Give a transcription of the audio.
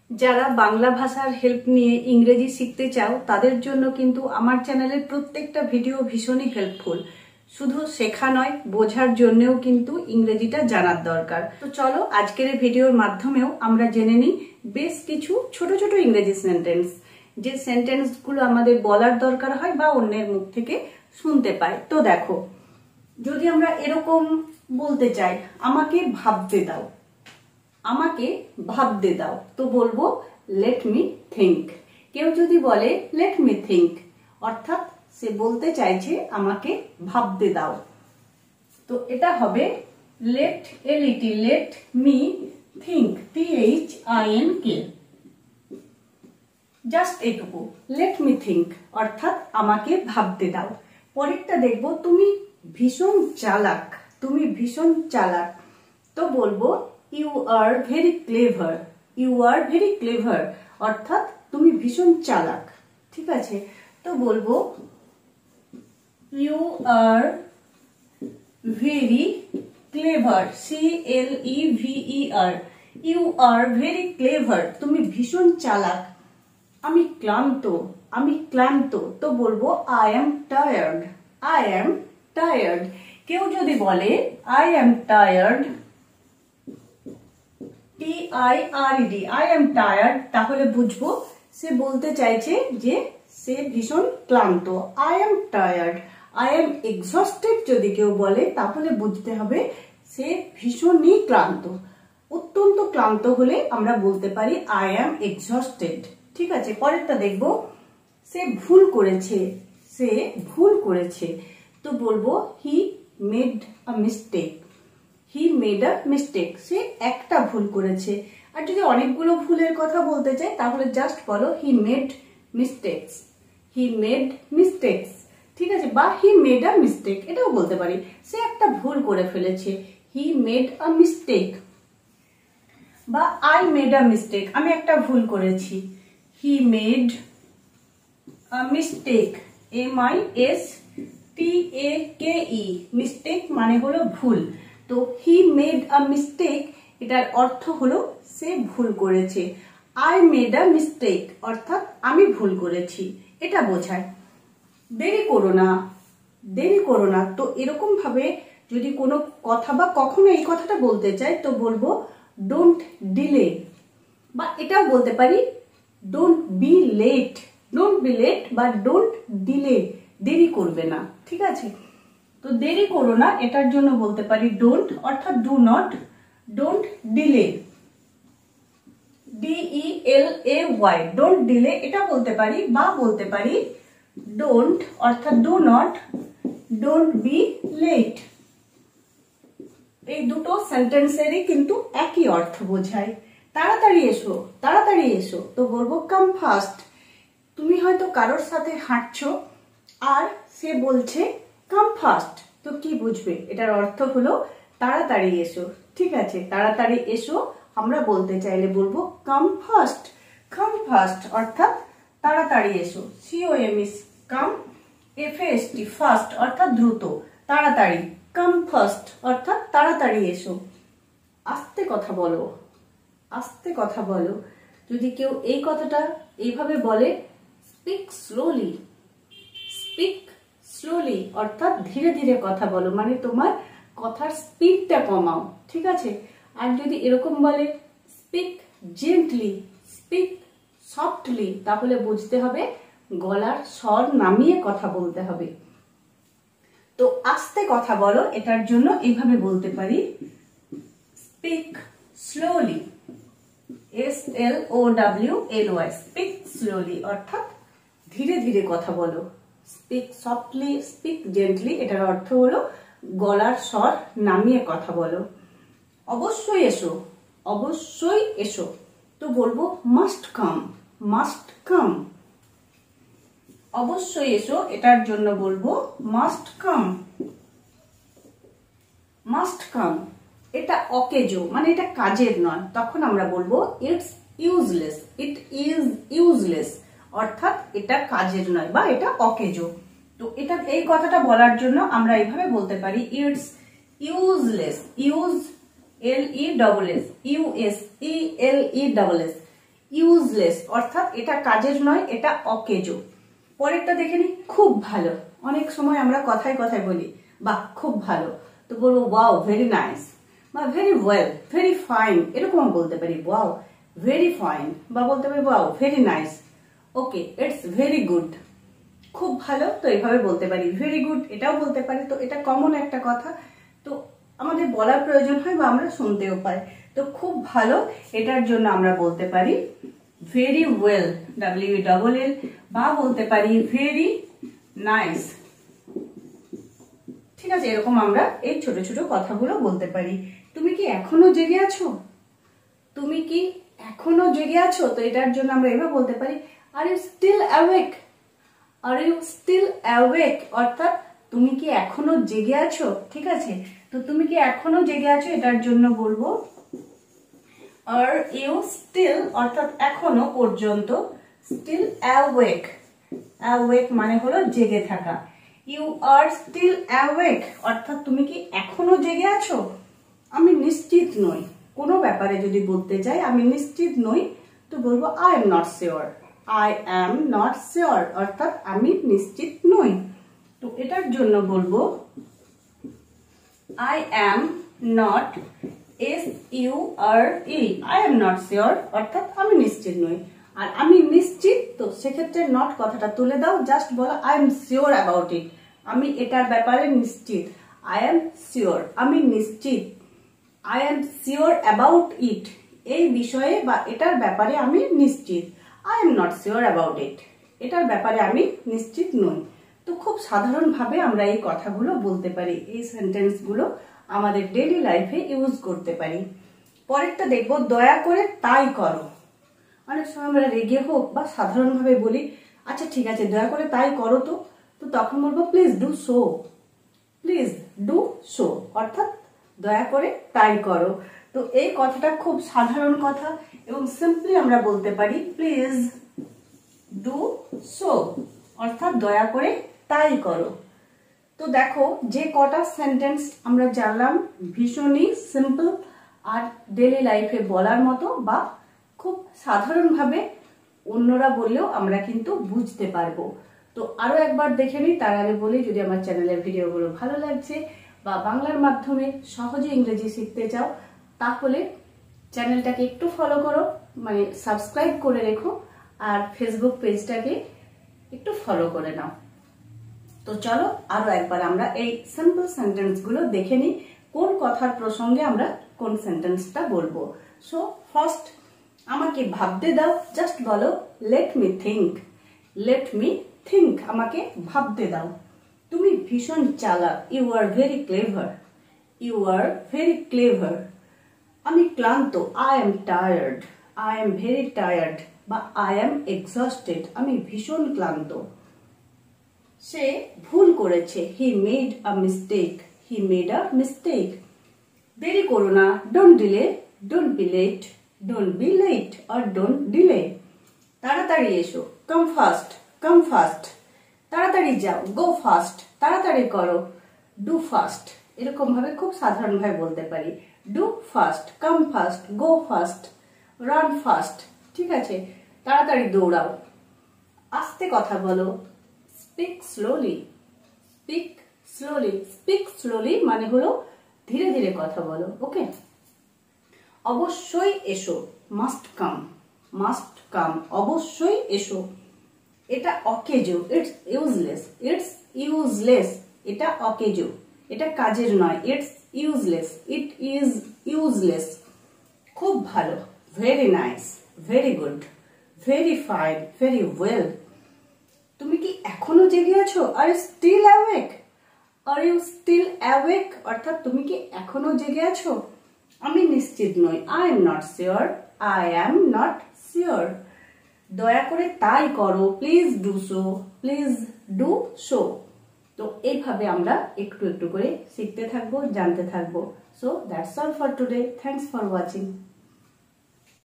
যারা বাংলা ভাষার হেল্প নিয়ে ইংরেজি শিখতে চাও তাদের জন্য কিন্তু আমার চ্যানেলের প্রত্যেকটা ভিডিও ভীষণই হেল্পফুল। শুধু শেখা নয়, বোঝার জন্যও কিন্তু ইংরেজিটা জানার দরকার। তো চলো আজকের এই ভিডিওর মাধ্যমেও আমরা জেনে নিই বেশ কিছু ছোট ছোট ইংরেজি সেন্টেন্স, যে সেন্টেন্সগুলো আমাদের বলার দরকার হয় বা অন্যের মুখ থেকে শুনতে পাই। তো দেখো, যদি আমরা এরকম বলতে চাই, আমাকে ভাবতে দাও, আমাকে ভাবতে দাও, তো বলবো লেট মি থিঙ্ক। কেউ যদি বলে লেট মি থিঙ্ক, অর্থাৎ সে বলতে চাইছে আমাকে ভাবতে দাও। তো এটা হবে let let me think, THINK। Just এইটুকু, লেট মি থিঙ্ক অর্থাৎ আমাকে ভাবতে দাও। পরেরটা দেখবো, তুমি ভীষণ চালাক, তুমি ভীষণ চালাক, তো বলবো you are very clever, you are very clever অর্থাৎ তুমি ভীষণ চালাক। ঠিক আছে, তো বলবো you are very clever, CLEVER, you are very clever, তুমি ভীষণ চালাক। আমি ক্লান্ত, আমি ক্লান্ত, তো বলবো I am tired, I am tired. কেউ যদি বলে I am tired, TIRED, I am tired, তাহলে বুঝবো সে বলতে চাইছে যে সে ভীষণ ক্লান্ত। I am tired. I am exhausted যদি কেউ বলে তাহলে বুঝতে হবে সে ভীষণই ক্লান্ত। অত্যন্ত ক্লান্ত হলে আমরা বলতে পারি আই এম এক্সস্টেড। ঠিক আছে, পরেরটা দেখবো, সে ভুল করেছে, সে ভুল করেছে, তো বলবো he made a mistake, he made a mistake, সে একটা ভুল করেছে। আর যদি অনেকগুলো ভুলের কথা বলতে চাই তাহলে জাস্ট বলো he made mistakes, he made mistakes. ঠিক আছে, বা হি মেড আ মিস্টেক, এটাও বলতে পারি, সে একটা ভুল করে ফেলেছে, হি মেড আ মিস্টেক। বা আই মেড আ মিস্টেক, আমি একটা ভুল করেছি, হি made a mistake, MISTAKE, mistake মানে হলো ভুল। তো হি মেড আ মিস্টেক, এটার অর্থ হলো সে ভুল করেছে। আই মেড আ মিস্টেক অর্থাৎ আমি ভুল করেছি, এটা বোঝায়। দেরি করো না, দেরি করো না, তো এরকম ভাবে যদি কোনো কথা বা কখনো এই কথাটা বলতে চাই তো বলবো ডোন্ট ডিলে। বা এটাও বলতে পারি don't be late, don't be late বা ডোন্ট ডিলে, দেরি করবে না। ঠিক আছে, তো দেরি করো না এটার জন্য বলতে পারি ডোন্ট অর্থাৎ do not, don't delay, DELAY, don't delay এটা বলতে পারি। বা বলতে পারি ডোন্ট অর্থাৎ do not, don't be late. এই দুটো সেন্টেন্সেরই কিন্তু একই অর্থ বোঝায়। তাড়াতাড়ি এসো, তাড়াতাড়ি এসো, তো বলবো কাম ফাস্ট। তুমি হয়তো কারোর সাথে হাঁটছো আর সে বলছে কাম ফাস্ট, তো কি বুঝবে? এটার অর্থ হলো তাড়াতাড়ি এসো। ঠিক আছে, তাড়াতাড়ি এসো আমরা বলতে চাইলে বলবো কাম ফাস্ট, কাম ফাস্ট অর্থাৎ তাড়াতাড়ি এসো। COM কাম, FAST ফাস্ট অর্থাৎ দ্রুত, তাড়াতাড়ি, কাম ফাস্ট অর্থাৎ তাড়াতাড়ি এসো। আস্তে কথা বলো, আস্তে কথা বলো, যদি কেউ এই কথাটা এইভাবে বলে স্পিক স্লোলি, স্পিক স্লোলি অর্থাৎ ধীরে ধীরে কথা বলো, মানে তোমার কথার স্পিডটা কমাও। ঠিক আছে, আর যদি এরকম বলে স্পিক জেন্টলি, স্পিক সফটলি, তাহলে বুঝতে হবে গলার স্বর নামিয়ে কথা বলতে হবে। তো আস্তে কথা বলো এটার জন্য এইভাবে বলতে পারি speak slowly, SLOWLY, speak slowly অর্থাৎ ধীরে ধীরে কথা বলো। স্পিক সফটলি, স্পিক জেন্টলি এটার অর্থ হলো গলার স্বর নামিয়ে কথা বলো। অবশ্যই এসো, অবশ্যই এসো, তো বলবো মাস্ট কাম, মাস্ট কাম। অবশ্যই এসো এটার জন্য বলবো মাস্ট কাম, মাস্ট কাম। এটা অকেজো মানে এটা কাজের নয়, তখন আমরা বলবো it's useless, it is useless অর্থাৎ এটা কাজের নয় বা এটা অকেজো। তো এটা এই কথাটা বলার জন্য আমরা এইভাবে বলতে পারি it's useless, use LESS, USELESS, useless অর্থাৎ এটা কাজের নয়, এটা অকেজো। পরেরটা দেখে নি, খুব ভালো। অনেক সময় আমরা কথায় কথায় বলি বাহ খুব ভালো, তো বলবো ওয়াও ভেরি নাইস, বা ভেরি ওয়েল, ভেরি ফাইন, এরকম বলতে পারি। ওয়াও ভেরি ফাইন, বা বলতে পারি wow very nice, okay it's very good. খুব ভালো তো এইভাবে বলতে পারি, ভেরি গুড এটাও বলতে পারি। তো এটা কমন একটা কথা, তো আমাদের বলার প্রয়োজন হয় বা আমরা শুনতেও পাই। তো খুব ভালো এটার জন্য আমরা বলতে পারি ভেরি ওয়েল, WELL, বা বলতে পারি ভেরি নাইস। ঠিক আছে, এরকম আমরা এই ছোট ছোট কথাগুলো বলতে পারি। তুমি কি এখনো জেগে আছো? তুমি কি এখনো জেগে আছো? তো এটার জন্য আমরা এভাবে বলতে পারি are you still awake, are you still awake, অর্থাৎ তুমি কি এখনো জেগে আছো। ঠিক আছে, তো তুমি কি এখনো জেগে আছো এটার জন্য বলবো আর ইউ স্টিল, অর্থাৎ এখনো পর্যন্ত, স্টিল অ্যাওয়েক, অ্যাওয়েক মানে হলো জেগে থাকা। ইউ আর স্টিল অ্যাওয়েক, অর্থাৎ তুমি কি এখনো জেগে আছো। আমি নিশ্চিত নই, কোনো ব্যাপারে যদি বলতে চাই আমি নিশ্চিত নই, তো বলবো I am not sure, I am not sure, অর্থাৎ আমি নিশ্চিত নই। তো এটার জন্য বলবো I am not, SURE, I am not sure, অর্থাৎ আমি নিশ্চিত নই। আর আমি নিশ্চিত, তো সেক্ষেত্রে নট কথাটা তুলে দাও, জাস্ট বলো I am sure about it, আমি এটার ব্যাপারে নিশ্চিত। আই এম শিওর, আমি নিশ্চিত। I am sure about it, এই বিষয়ে বা এটার ব্যাপারে আমি নিশ্চিত। I am not sure about it, এটার ব্যাপারে আমি নিশ্চিত নই। তো খুব সাধারণভাবে আমরা এই কথাগুলো বলতে পারি, এই সেন্টেন্সগুলো আমাদের ডেইলি লাইফে ইউজ করতে পারি। পরেরটা দেখবো দয়া করে তাই করো। অনেক সময় আমরা রেগে হোক বা সাধারণভাবে বলি আচ্ছা ঠিক আছে দয়া করে তাই করো, তো তখন বলবো please do so, please do so, অর্থাৎ দয়া করে তাই করো। তো এই কথাটা খুব সাধারণ কথা এবং সিম্পলি আমরা বলতে পারি প্লিজ ডু সো, অর্থাৎ দয়া করে তাই করো। তো দেখো যে কটা সেন্টেন্স আমরা জানলাম ভীষণই সিম্পল আর ডেইলি লাইফে বলার মতো, বা খুব সাধারণভাবে অন্যরা বললেও আমরা কিন্তু বুঝতে পারবো। তো আরো একবার দেখে নিই, তার আগে বলি যদি আমার চ্যানেলের ভিডিওগুলো ভালো লাগছে বা বাংলার মাধ্যমে সহজে ইংরেজি শিখতে চাও, তাহলে চ্যানেলটাকে একটু ফলো করো, মানে সাবস্ক্রাইব করে রেখো, আর ফেসবুক পেজটাকে একটু ফলো করে নাও। তো চলো আরো একবার আমরা এই সিম্পল সেন্টেন্সগুলো দেখে নিই, কোন কথার প্রসঙ্গে আমরা কোন সেন্টেন্সটা বলবো। সো ফার্স্ট, আমাকে ভাবতে দাও, জাস্ট বলো let me think, let me think, আমাকে ভাবতে দাও। তুমি ভীষণ চালাক, you are very clever, you are very clever. আমি ক্লান্ত, I am tired, I am very tired, বা আই এম এক্সস্টেড, আমি ভীষণ ক্লান্ত। সে ভুল করেছে, he made a mistake, he made a mistake. দেরি করো না, don't delay, don't be late, don't be late or don't delay. তাড়াতাড়ি এসো, কাম ফাস্ট, কাম ফাস্ট। তাড়াতাড়ি যাও, গো ফাস্ট, তাড়াতাড়ি করো, ডু ফাস্ট। এরকম ভাবে খুব সাধারণ ভাবে বলতে পারি, do fast, come fast, go fast, run fast. ঠিক আছে, তাড়াতাড়ি দৌড়াও, আস্তে কথা বলো, speak slowly, speak slowly, speak slowly মানে হলো ধীরে ধীরে কথা বলো। ওকে, অবশ্যই এসো, মাস্ট কাম, মাস্ট কাম, অবশ্যই এসো। এটা অকেজো, ইটস ইউজলেস, ইটস ইউজলেস, এটা অকেজো, এটা কাজের নয়, it's useless, it is useless. খুব ভালো, very nice, very good, very fine, very well. তুমি কি এখনো জেগে আছো, are you still awake, are you still awake, অর্থাৎ তুমি কি এখনো জেগে আছো। আমি নিশ্চিত নই, I am not sure, I am not sure. দয়া করে তাই করো, please do so, please do so. তো এইভাবে আমরা একটু একটু করে শিখতে থাকবো, জানতে থাকবো। So that's all for today, thanks for watching.